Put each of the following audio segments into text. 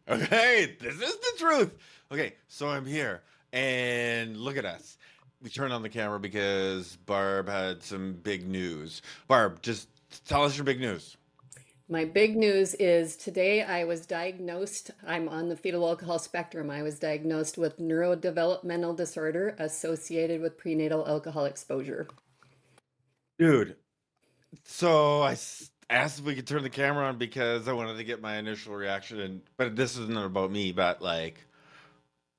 Okay, this is the truth. Okay, so I'm here, and look at us. We turned on the camera because Barb had some big news. Barb, just tell us your big news. My big news is today I was diagnosed. I'm on the fetal alcohol spectrum. I was diagnosed with neurodevelopmental disorder associated with prenatal alcohol exposure. Dude, so asked if we could turn the camera on because I wanted to get my initial reaction, but this isn't about me, but like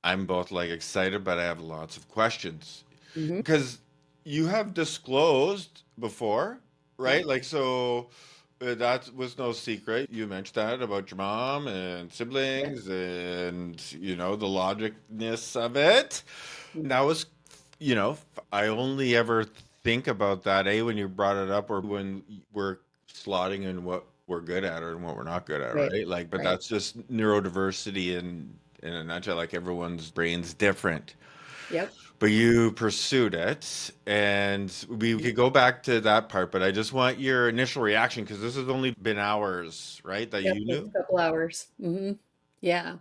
I'm both like excited, but I have lots of questions. Hmm. Because you have disclosed before, right? Yep. Like, so that was no secret. You mentioned that about your mom and Yep. siblings and, the logicness of it. And that was, I only ever think about that, when you brought it up or when we're slotting in what we're good at or what we're not good at, Right. right? Like, but Right. that's just neurodiversity in a nutshell. Like everyone's brain's different, Yep. but you pursued it, and we could go back to that part, but I just want your initial reaction because this has only been hours, right, that Yep. you Just knew? a couple hours. Yeah.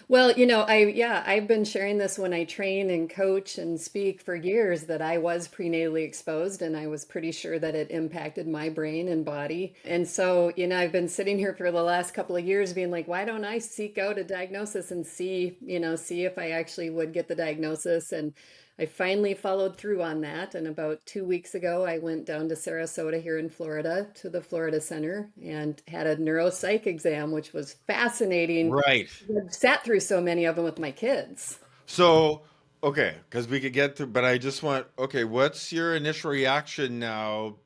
Well, I've been sharing this when I train and coach and speak for years that I was prenatally exposed and I was pretty sure that it impacted my brain and body. And so, I've been sitting here for the last couple of years being like, why don't I seek out a diagnosis and see if I actually would get the diagnosis? And I finally followed through on that. And about 2 weeks ago, I went down to Sarasota here in Florida to the Florida Center and had a neuropsych exam, which was fascinating. Right. I've sat through so many of them with my kids. So, okay, because we could get to, but I just want, okay, what's your initial reaction now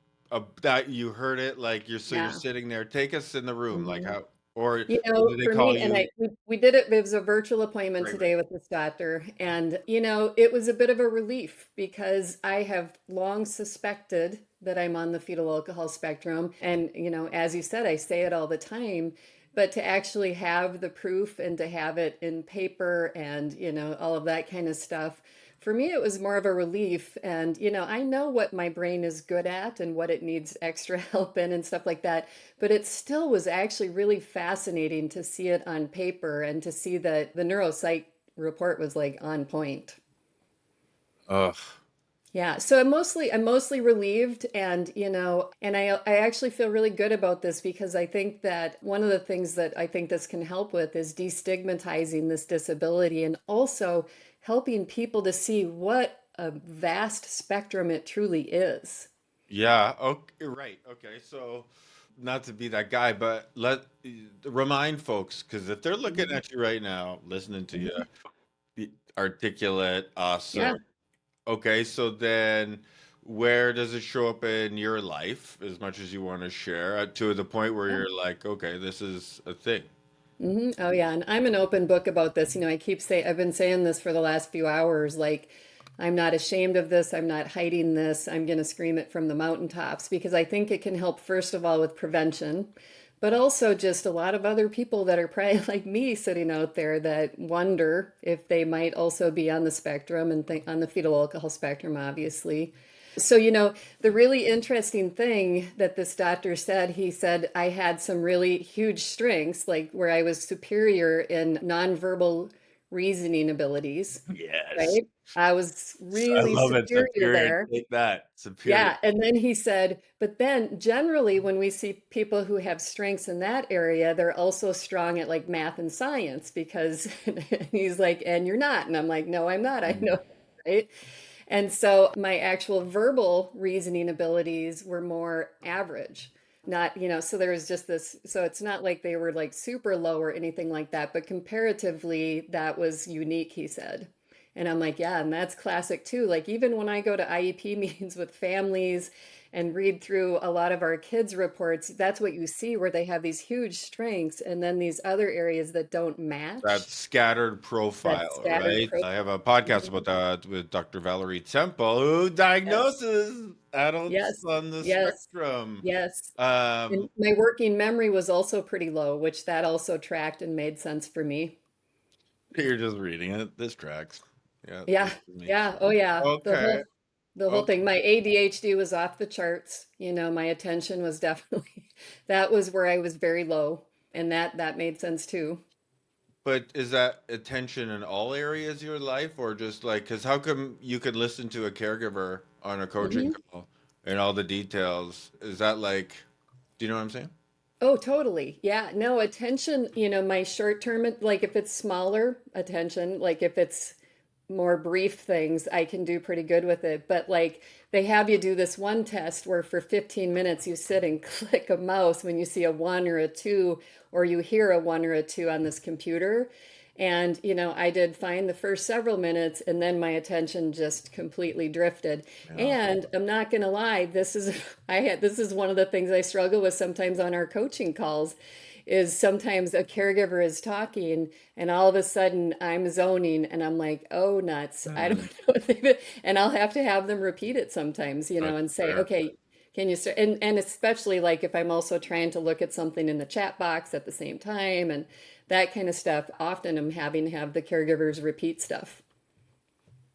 that you heard it? Like you're Yeah. sitting there. Take us in the room, like Mhm. how, or do they For call me, and you? we did it. It was a virtual appointment Right, right. today with this doctor, and it was a bit of a relief because I have long suspected that I'm on the fetal alcohol spectrum, and as you said, I say it all the time. But to actually have the proof and to have it in paper and all of that kind of stuff, for me, it was more of a relief. And I know what my brain is good at and what it needs extra help in and stuff like that. But it still was actually really fascinating to see it on paper and to see that the neuropsych report was like on point. Ugh. Yeah, so I'm mostly relieved, and I actually feel really good about this because I think that one of the things that I think this can help with is destigmatizing this disability and also helping people to see what a vast spectrum it truly is. Yeah, okay, right. Okay, so not to be that guy, but remind folks because if they're looking Mhm. at you right now, listening to you, Mhm. articulate, awesome. Yeah. Okay, so then where does it show up in your life as much as you want to share to the point where Yeah. you're like, okay, this is a thing. Oh yeah, and I'm an open book about this. I've been saying this for the last few hours, like I'm not ashamed of this. I'm not hiding this. I'm going to scream it from the mountaintops because I think it can help first of all with prevention, but also just a lot of other people that are probably like me sitting out there that wonder if they might also be on the spectrum and think on the fetal alcohol spectrum, obviously. So, the really interesting thing that this doctor said, he said I had some really huge strengths, like where I was superior in nonverbal reasoning abilities, Yes. right? I was I really love it. superior Superior. there. Take that. Superior. Yeah. And then he said, but then generally, when we see people who have strengths in that area, they're also strong at like math and science because he's like, and you're not. And I'm like, no, I'm not. I know. Mm. Right. And so my actual verbal reasoning abilities were more average. Not, so there was just this, so it's not like they were like super low or anything like that, but comparatively, that was unique, he said. And I'm like, yeah, and that's classic too. Like, even when I go to IEP meetings with families and read through a lot of our kids' reports, that's what you see where they have these huge strengths and then these other areas that don't That match scattered that profile, scattered right? I have a podcast about that with Dr. Valerie Temple, who Yes, diagnoses adults yes, on the yes, spectrum. yes. And Um, my working memory was also pretty low, which that also tracked and made sense for me. you're just reading it. This tracks. Yeah, Yeah, this is me. yeah, oh yeah. The Okay. whole the whole Okay. thing. My ADHD was off the charts. My attention was definitely that was where I was very low, and that made sense too. But is that attention in all areas of your life, or just like, because how come you could listen to a caregiver on a coaching Mhm. call and all the details? Is that like, do you know what I'm saying? Oh, totally. Yeah. No, attention, my short term, like if it's smaller attention, like if it's more brief things, I can do pretty good with it. But like they have you do this one test where for 15 minutes you sit and click a mouse when you see a one or a two, or you hear a one or a two on this computer. And, I did fine the first several minutes, and then my attention just completely drifted. Yeah. And I'm not going to lie, this is one of the things I struggle with sometimes on our coaching calls is sometimes a caregiver is talking and all of a sudden I'm zoning and I'm like, oh, nuts. I don't Hmm. know what they've, and I'll have to have them repeat it sometimes, That's and say, fair. okay, can you start? And especially like if I'm also trying to look at something in the chat box at the same time and that kind of stuff, often I'm having to have the caregivers repeat stuff.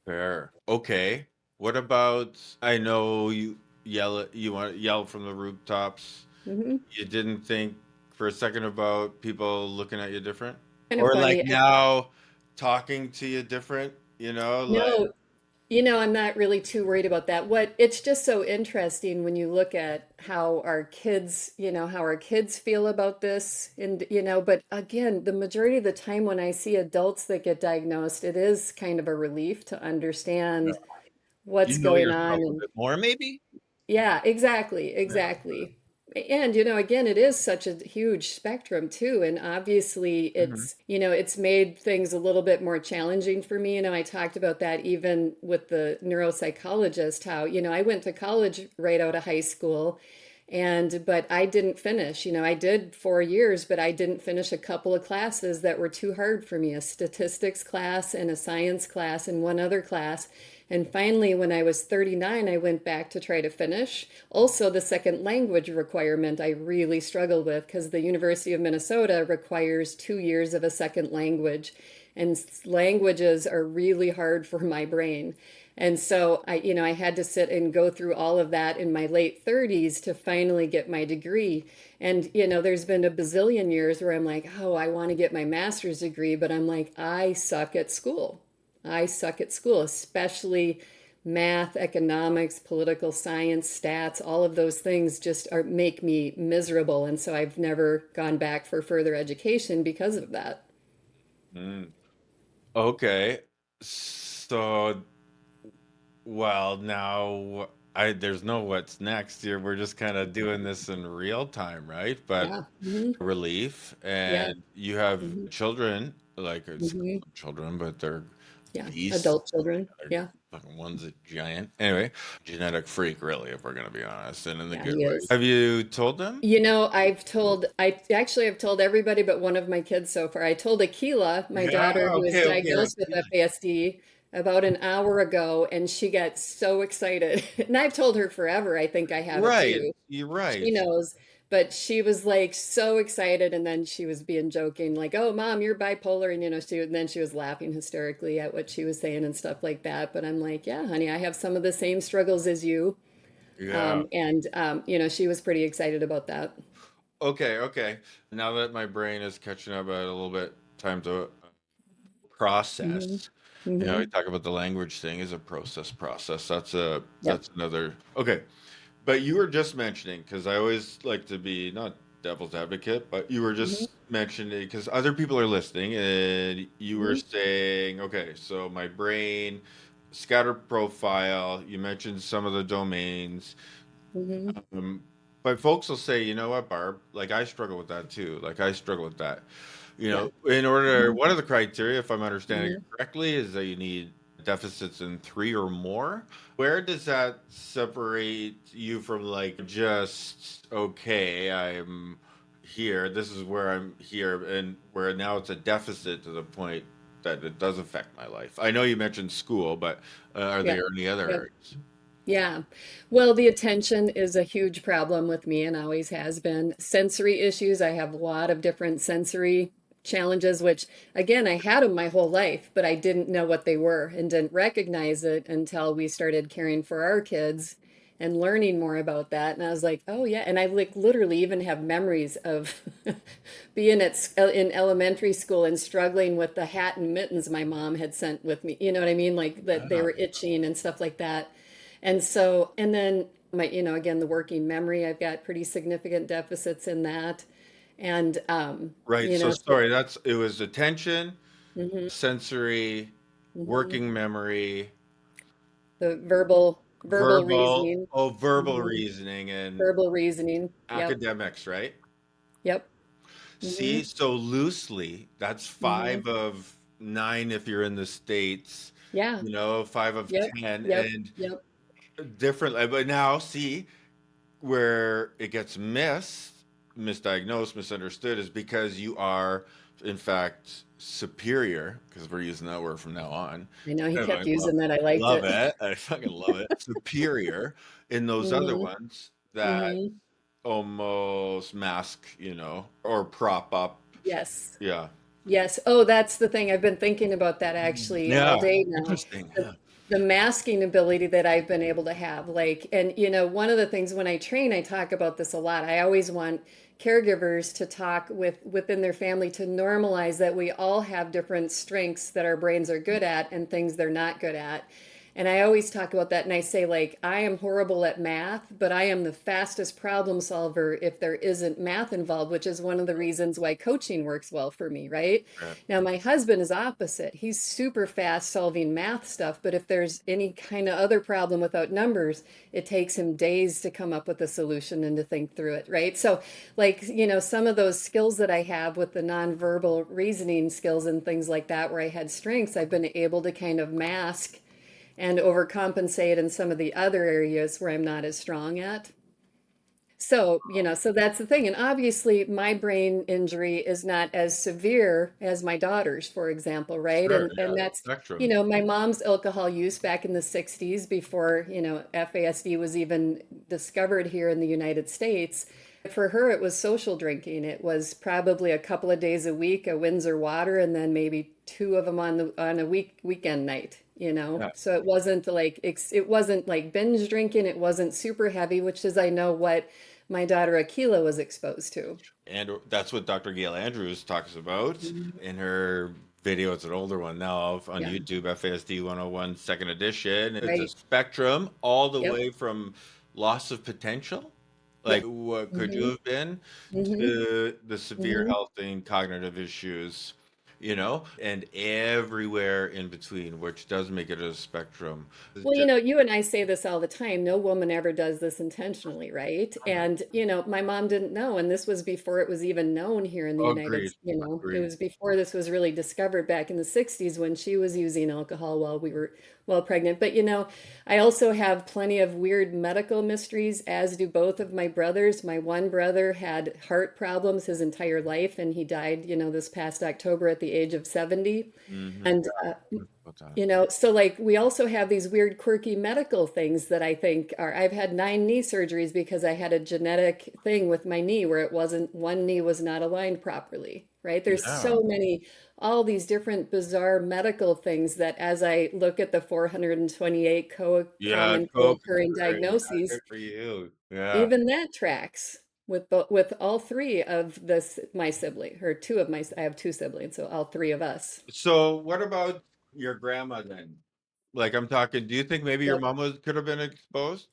Fair. Okay. What about, I know you want to yell from the rooftops. Hmm. You didn't think for a second about people looking at you different? Kind of Or like funny. now talking to you different, like, No, I'm not really too worried about that. It's just so interesting when you look at how our kids, how our kids feel about this. And, but again, the majority of the time when I see adults that get diagnosed, it is kind of a relief to understand what's you know going yourself on. a And bit more, maybe? yeah, exactly, Yeah. exactly. And, again, it is such a huge spectrum too. And obviously Hmm. it's made things a little bit more challenging for me. I talked about that even with the neuropsychologist, how, I went to college right out of high school but I didn't finish. I did 4 years, but I didn't finish a couple of classes that were too hard for me, a statistics class and a science class and one other class. And finally, when I was 39, I went back to try to finish. Also, the second language requirement I really struggled with because the University of Minnesota requires 2 years of a second language. And languages are really hard for my brain. And so I had to sit and go through all of that in my late 30s to finally get my degree. And, there's been a bazillion years where I'm like, oh, I want to get my master's degree, but I'm like, I suck at school. I suck at school, especially math, economics, political science, stats, all of those things just make me miserable. And so I've never gone back for further education because of that. Mm. Okay. So, well, now there's no what's next here. We're just kind of doing this in real time, right? But Yeah. Hmm. relief, Yeah. and you have Hmm. children, like it's Hmm. children, but they're Yeah. beasts. Adult children. They're Yeah. fucking one's a giant. Anyway, genetic freak, really, if we're gonna be honest, and in the Yeah, good he way. is. Have you told them? I've told everybody but one of my kids so far. I told Akila, my Yeah. daughter, who was Okay. Okay. diagnosed with FASD about an hour ago, and she got so excited. And I've told her forever, I think I have it Right. too. You're She right. knows, but she was like so excited, and then she was being joking, like, "Oh, mom, you're bipolar," and and then she was laughing hysterically at what she was saying and stuff like that. But I'm like, "Yeah, honey, I have some of the same struggles as you." Yeah. She was pretty excited about that. Okay. Okay. Now that my brain is catching up, I had a little bit time to Hmm. process. We Hmm. talk about the language thing is a process. Yep. That's another. Okay. But you were just mentioning, because I always like to be not devil's advocate, but you were Hmm. just mentioning, because other people are listening, and you were Hmm. saying, okay, so my brain, scatter profile, you mentioned some of the domains. Hmm. Um, but folks will say, you know what, Barb, like I struggle with that too. Like I struggle with that. Yeah. In order, Hmm. one of the criteria, if I'm understanding it Hmm. correctly, is that you need deficits in three or more. Where does that separate you from like just, okay, I'm here, this is where I'm here, and where now it's a deficit to the point that it does affect my life? I know you mentioned school, but are Yep. there any other Yep. areas? Yeah. Well, the attention is a huge problem with me and always has been. Sensory issues, I have a lot of different sensory challenges, which again, I had them my whole life, but I didn't know what they were and didn't recognize it until we started caring for our kids. and learning more about that. And I was like, oh yeah. And I like literally even have memories of being in elementary school and struggling with the hat and mittens my mom had sent with me. You know what I mean? Like that they Yeah. were itching and stuff like that. And so, and then my, again, the working memory, I've got pretty significant deficits in that. And, Right. So so, sorry, it was attention, mhm, sensory, mhm. working memory, The verbal reasoning, verbal mhm, reasoning, and verbal reasoning. Yep. academics, right? Yep. See, Mhm. so loosely, that's Mhm. 5 of 9 if you're in the States, Yeah. 5 of Yep. 10, Yep. and Yep. different. But now, see, where it gets misdiagnosed, misunderstood is because you are, in fact, superior, because we're using that word from now on. I know he And I kept using that. I liked love it. it. I fucking love it. Superior in those other Mhm. ones that Mhm. almost mask, or prop up. Yes. Yeah. Yes. Oh, that's the thing. I've been thinking about that actually all Yeah. day now. Interesting. The, Yeah. the masking ability that I've been able to have. Like, and one of the things when I train, I talk about this a lot. I always want caregivers to talk within their family to normalize that we all have different strengths that our brains are good at and things they're not good at. And I always talk about that and I say, like, I am horrible at math, but I am the fastest problem solver if there isn't math involved, which is one of the reasons why coaching works well for me, right? Right. Now, my husband is opposite. He's super fast solving math stuff, but if there's any kind of other problem without numbers, it takes him days to come up with a solution and to think through it, right? So, like, some of those skills that I have with the nonverbal reasoning skills and things like that, where I had strengths, I've been able to kind of mask and overcompensate in some of the other areas where I'm not as strong at. So, so that's the thing. And obviously, my brain injury is not as severe as my daughter's, for example, right? Sure. And Yeah. that's, Spectrum. my mom's alcohol use back in the 60s before, FASD was even discovered here in the United States. For her, it was social drinking. It was probably a couple of days a week, a Windsor water, and then maybe two of them on a weekend night. Yeah. So it wasn't like binge drinking. It wasn't super heavy, which is I know what my daughter Akila was exposed to. And that's what Dr. Gail Andrews talks about Mhm. in her video. It's an older one now on Yeah, YouTube, FASD 101 second edition. It's a right. spectrum all the Yep. way from loss of potential, like Yep. what could you Hmm. have been, Hmm. to the severe Hmm. health and cognitive issues, and everywhere in between, which does make it a spectrum. It's Well, just, you and I say this all the time. No woman ever does this intentionally, right? And, my mom didn't know. And this was before it was even known here in the United, agreed, it agreed. was before this was really discovered back in the 60s when she was using alcohol while pregnant. But, I also have plenty of weird medical mysteries, as do both of my brothers. My one brother had heart problems his entire life, and he died, this past October at the age of 70. Hmm. And About that. So like we also have these weird, quirky medical things that I think are, I've had 9 knee surgeries because I had a genetic thing with my knee where one knee was not aligned properly, right? There's Yeah. so many, all these different bizarre medical things that as I look at the 428 Yeah, common co-occurring co-occurring. Yeah, diagnoses, good for you. Yeah. even that tracks with all three of my sibling, or I have two siblings, so all three of us. So what about your grandma then? Like I'm talking, do you think maybe your Yep. mom could have been exposed?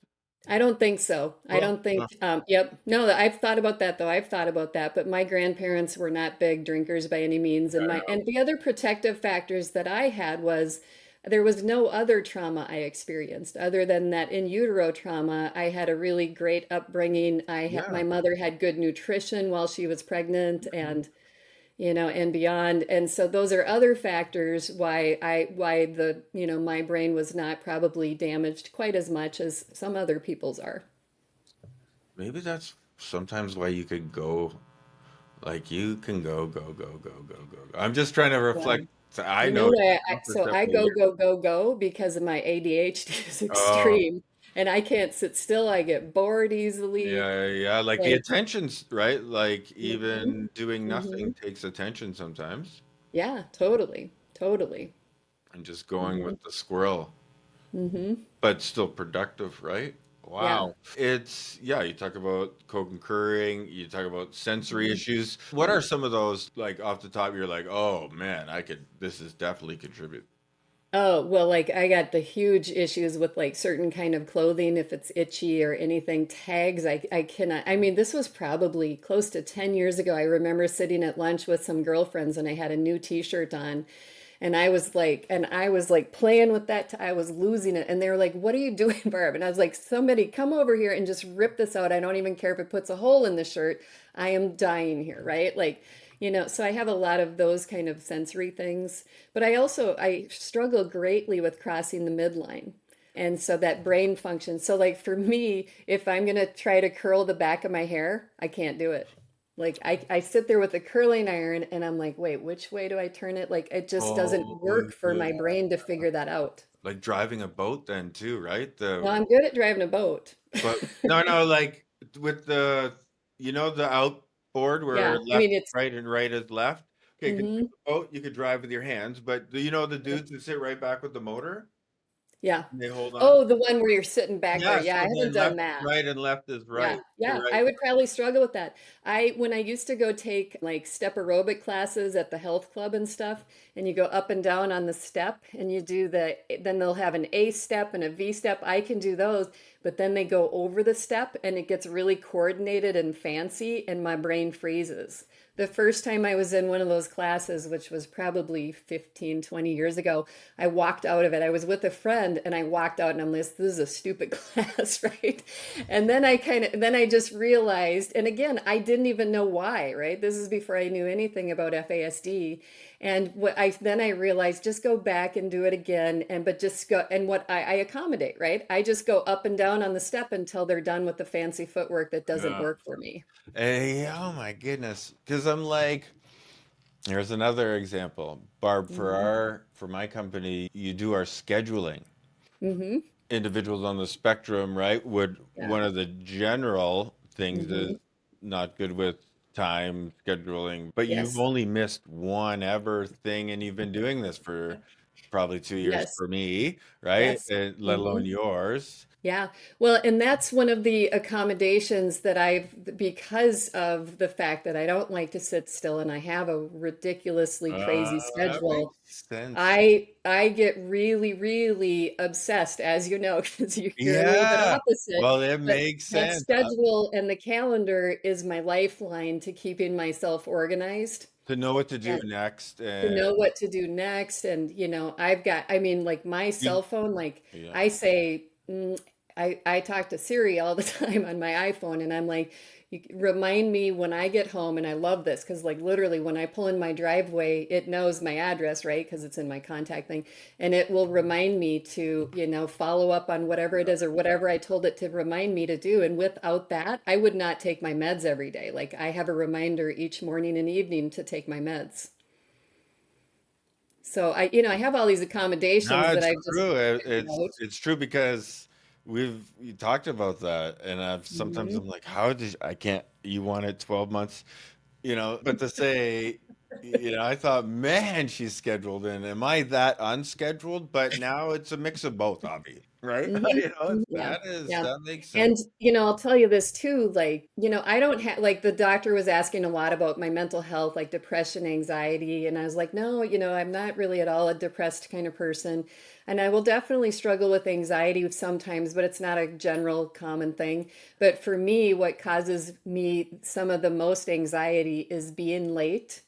I don't think so. I Well, don't think, yep. No, I've thought about that though. I've thought about that, but my grandparents were not big drinkers by any means. yeah, And the other protective factors that I had was there was no other trauma I experienced other than that in utero trauma. I had a really great upbringing. My yeah. mother had good nutrition while she was pregnant and beyond. And so those are other factors why my brain was not probably damaged quite as much as some other people's are. Maybe that's sometimes why you could go, like you can go. I'm just trying to Yeah. reflect. I You know know what? for So I several go, years. go, go, go because of my ADHD is Oh, extreme and I can't sit still. I get bored easily. yeah, yeah. Like the Like, attention's right. Like mhm, even doing nothing mhm. takes attention sometimes, Yeah, totally, totally. and just going Hmm. with the squirrel, Hmm. but still productive, right? Yeah. Wow. It's, yeah, you talk about co-concurring, you talk about sensory Mhm. issues. What are some of those, like off the top, you're like, oh man, this is definitely contribute. Oh, well, like I got the huge issues with like certain kind of clothing, if it's itchy or anything, tags, I cannot. I mean, this was probably close to 10 years ago. I remember sitting at lunch with some girlfriends and I had a new t-shirt on and I was like playing with that. I was losing it. And they were like, "What are you doing, Barb?" And I was like, "Somebody come over here and just rip this out. I don't even care if it puts a hole in the shirt. I am dying here, right?" Like, so I have a lot of those kind of sensory things. But I struggle greatly with crossing the midline. And so that brain function. So like for me, if I'm gonna try to curl the back of my hair, I can't do it. Like I sit there with a curling iron and I'm like, wait, which way do I turn it? Like it just doesn't Oh, work for yeah. my brain to figure that out. Like driving a boat then too, right? Well, I'm good at driving a boat. But no, no, like with the outboard where Yeah, I left mean is it's right and right is left. Okay, you could drive hmm a boat, you could drive with your hands, but do you know the dudes that sit right back with the motor yeah. and they hold on? Oh, the one where you're sitting back there. Yeah, Yeah, I so haven't then done left is that. right and left is Yeah, right. You're yeah, right. I would probably struggle with that. When I used to go take like step aerobic classes at the health club and stuff, and you go up and down on the step and you do then they'll have an A step and a V step. I can do those, but then they go over the step and it gets really coordinated and fancy and my brain freezes. The first time I was in one of those classes, which was probably 15, 20 years ago, I walked out of it. I was with a friend and I walked out and I'm like, this is a stupid class, right? And then I just realized, and again, I didn't even know why, right? This is before I knew anything about FASD. And then I realized just go back and do it again but just go and I accommodate, right? I just go up and down on the step until they're done with the fancy footwork that doesn't Yeah. work for me. Hey, oh my goodness. Because I'm like, here's another example. Barb, Hmm. for my company, you do our scheduling. Hmm. Individuals on the spectrum, right? Would Yeah. one of the general things Hmm. is not good with time scheduling, but you've Yes. only missed one ever thing, and you've been doing this for probably 2 years Yes. for me, right? Yes. And let Hmm. alone yours. Yeah. Well, and that's one of the accommodations that because of the fact that I don't like to sit still and I have a ridiculously crazy That schedule. makes sense. I get really, really obsessed, as you know, because you're a little bit Yeah. opposite. Well, it But makes that sense. schedule and the calendar is my lifeline to keeping myself organized To know what to do and next, to and know what to do next. And, I mean, like my you, cell phone, like yeah. I say, I talk to Siri all the time on my iPhone, and I'm like, remind me when I get home. And I love this because, like, literally, when I pull in my driveway, it knows my address, right? Because it's in my contact thing, and it will remind me to, follow up on whatever it is or whatever I told it to remind me to do. And without that, I would not take my meds every day. Like, I have a reminder each morning and evening to take my meds. So I have all these accommodations No, that it's I've just true. figured out. It's true because we talked about that, and sometimes Mhm. I'm like, how did I can't? You want it 12 months, but to say, I thought, man, she's scheduled in. Am I that unscheduled? But now it's a mix of both, Avi, right? Mhm. Mhm. Yeah. Yeah. That makes sense. And, I'll tell you this too, like, I don't have, like, the doctor was asking a lot about my mental health, like depression, anxiety. And I was like, no, I'm not really at all a depressed kind of person. And I will definitely struggle with anxiety sometimes, but it's not a general common thing. But for me, what causes me some of the most anxiety is being late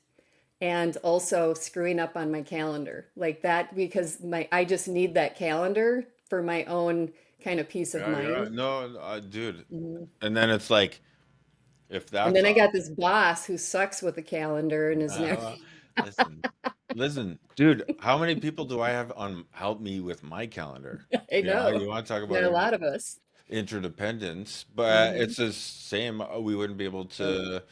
and also screwing up on my calendar like that because I just need that calendar for my own kind of peace of Yeah, yeah. mind. No, dude. Mhm. And then it's like, if And that's then I off, got this boss who sucks with the calendar and is never. uh, listen, listen, dude, how many people do I have on help me with my calendar? I Yeah, know. you want to talk about Got a lot of us. interdependence, but Hmm. it's the same. We wouldn't be able Nope. to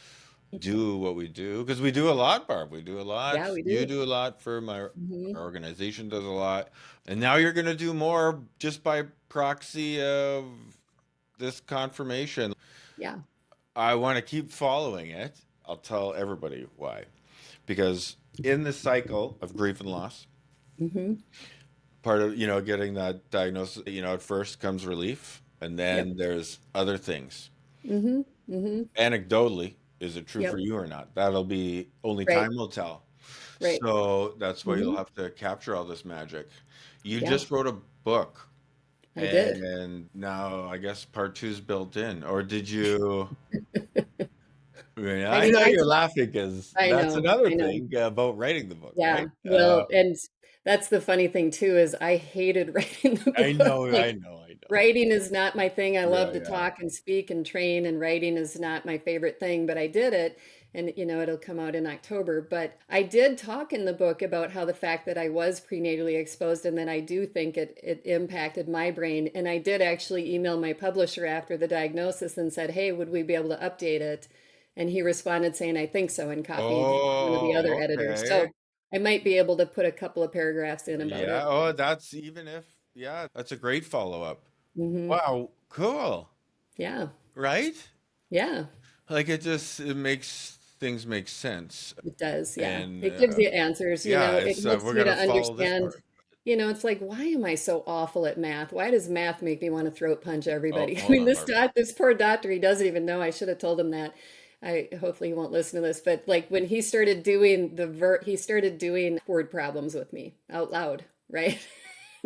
do what we do because we do a lot, Barb. We do a lot. Yeah, we You do. do a lot for Hmm. our organization does a lot, and now you're going to do more just by proxy of this confirmation. Yeah. I want to keep following it. I'll tell everybody why. Because in the cycle of grief and loss, Hmm. part of, getting that diagnosis, at first comes relief. And Yep. then there's other things. Mm-hmm. Mm-hmm. Anecdotally, is it true for Yep. you or not? That'll be only Right. time will tell. Right. So that's why you'll Mm-hmm. have to capture all this magic. You Yeah, just wrote a book, I did. and now I guess part two's built in. Or did you? I mean, I I mean, know you're laughing because that's another I know. thing about writing the book, Yeah. right? Well, and that's the funny thing too, is I hated writing the I book. know, Like I know, I know. writing is not my thing. I Yeah, love to yeah. talk and speak and train, and writing is not my favorite thing, but I did it. And, it'll come out in October. But I did talk in the book about how the fact that I was prenatally exposed and that I do think it impacted my brain. And I did actually email my publisher after the diagnosis and said, hey, would we be able to update it? And he responded saying, I think so, and copied one of the other Oh, editors. okay. So I might be able to put a couple of paragraphs in about Yeah. it. Oh, that's even if, yeah, that's a great follow-up. Hmm. Wow, cool. Yeah. Right? Yeah. Like it makes things make sense. It does, yeah. And It gives you answers, yeah, it it's helps we're me to gonna follow this understand, part. it's like, why am I so awful at math? Why does math make me want to throat punch Oh, everybody? I hold mean, on, Barb. this poor doctor, he doesn't even know. I should have told him that. I hopefully he won't listen to this, but like when he started doing he started doing word problems with me out loud, right?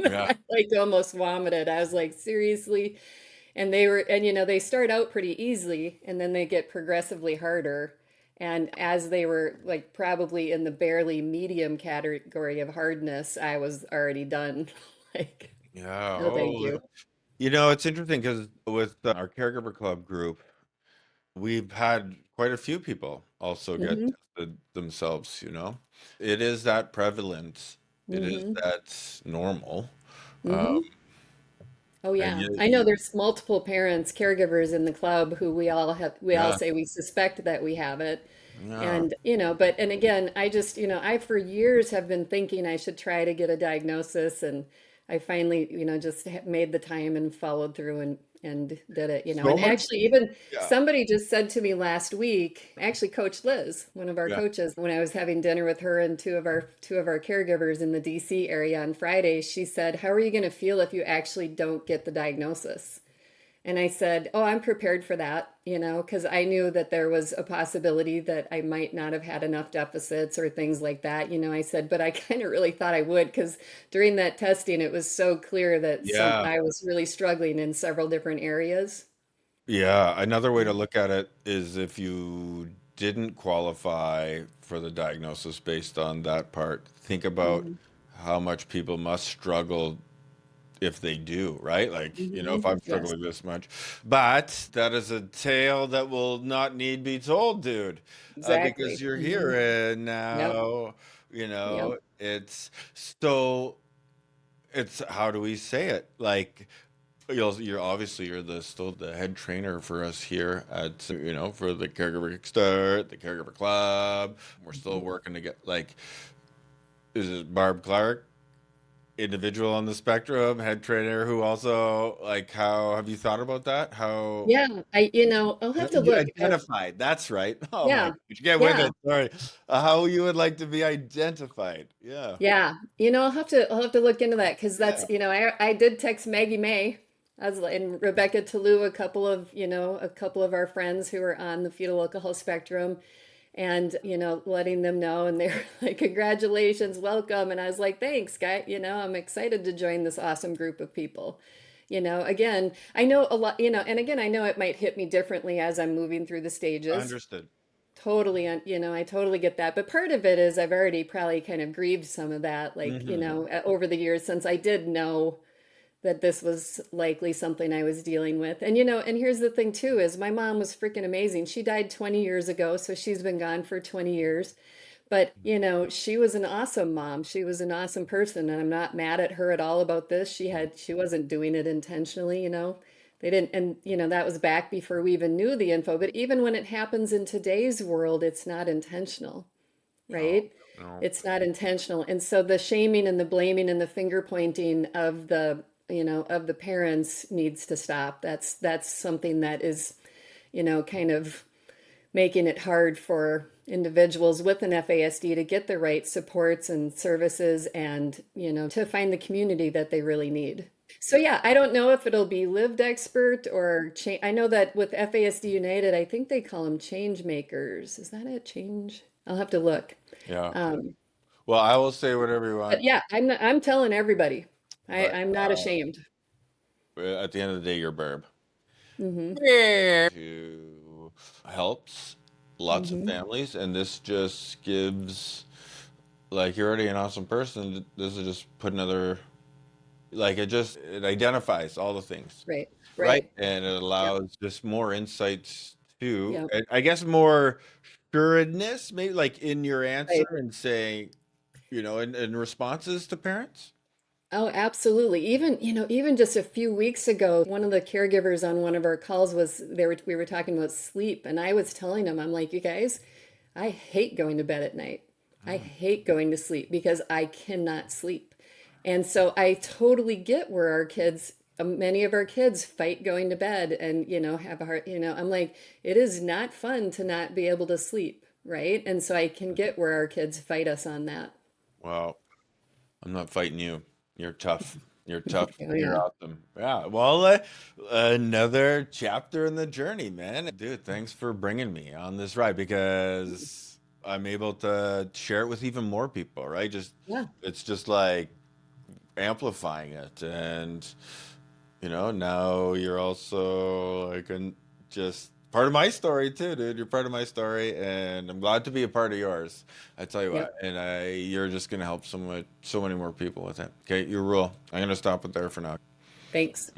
Yeah. I like almost vomited. I was like, seriously? And they were, and they start out pretty easily and then they get progressively harder. And as they were like probably in the barely medium category of hardness, I was already done. Like, Yeah. no, thank Oh, you. it's interesting because with our caregiver club group, we've had quite a few people also get Hmm. tested themselves. It is that prevalent. It is Hmm. that normal. Um, Hmm. Oh and yeah. I know there's multiple parents, caregivers in the club who we all yeah, say we suspect that we have it. yeah, And, and again, I just, I for years have been thinking I should try to get a diagnosis, and I finally, just made the time and followed through and did it, so and much. actually even Yeah, somebody just said to me last week, actually Coach Liz, one of our yeah. coaches, when I was having dinner with her and two of our caregivers in the DC area on Friday, she said, "How are you going to feel if you actually don't get the diagnosis?" And I said, "Oh, I'm prepared for that, because I knew that there was a possibility that I might not have had enough deficits or things like that." I said, but I kind of really thought I would, because during that testing, it was so clear that Yeah. I was really struggling in several different areas. Yeah, another way to look at it is if you didn't qualify for the diagnosis based on that part, think about Hmm. how much people must struggle if they do, right? Like, Hmm. if I'm Yes, struggling this much. But that is a tale that will not need be told, dude, because exactly. you're here Hmm. and Yep. now, Yep. it's so it's how do we say it? Like, you're obviously you're still the head trainer for us here at for the caregiver kickstart, the caregiver club. We're still working to get like, is it Barb Clark, individual on the spectrum, head trainer who also like, how have you thought about that? How Yeah. I'll have to you look. identified? That's right. Oh my, Yeah. get with Yeah. it. Sorry, how you would like to be identified? Yeah, Yeah, I'll have to look into that, because that's, yeah. I did text Maggie May as and Rebecca Toulouse, a couple of our friends who are on the fetal alcohol spectrum, and letting them know, and they're like, congratulations, welcome, and I was like, thanks, guy, I'm excited to join this awesome group of people. Again, I know a lot, and again, I know it might hit me differently as I'm moving through the stages. Understood. Totally, I totally get that. But part of it is I've already probably kind of grieved some of that, like, Hmm. over the years, since I did know that this was likely something I was dealing with. And, and here's the thing too, is my mom was freaking amazing. She died 20 years ago, so she's been gone for 20 years. But, she was an awesome mom. She was an awesome person, and I'm not mad at her at all about this. She wasn't doing it intentionally. They didn't, and that was back before we even knew the info. But even when it happens in today's world, it's not intentional, No, right? no. It's not intentional. And so the shaming and the blaming and the finger pointing of the parents needs to stop. That's something that is, kind of making it hard for individuals with an FASD to get the right supports and services, and to find the community that they really need. So yeah, I don't know if it'll be lived expert or change. I know that with FASD United, I think they call them change makers. Is that it? Change? I'll have to look. Yeah. Um, Well, I will say whatever you but want, yeah, I'm telling everybody. but I'm not ashamed. at the end of the day, you're Barb. Hmm. Yeah. Who helps lots of Hmm. families, and this just gives, like, you're already an awesome person. This is just put another, like, it identifies all the things, Right. right? Right. And it Yep. allows just more insights too. Yep. And I guess more assuredness, maybe like in your answer Right. and saying, in responses to parents. Oh, absolutely. Even, even just a few weeks ago, one of the caregivers on one of our calls we were talking about sleep, and I was telling them, I'm like, you guys, I hate going to bed at night. I hate going to sleep because I cannot sleep. And so I totally get where many of our kids fight going to bed and, have a heart, I'm like, it is not fun to not be able to sleep, right? And so I can get where our kids fight us on that. Wow. I'm not fighting you. You're tough. You're tough. Oh, You're yeah. awesome. Yeah. Well, another chapter in the journey, man. Dude, thanks for bringing me on this ride because I'm able to share it with even more people, right? Yeah. It's just like amplifying it. And, now you're also like just part of my story too, dude. You're part of my story, and I'm glad to be a part of yours. I tell you what, Yep. and you're just gonna help so many more people with it. Okay, your rule. I'm gonna stop it there for now. Thanks.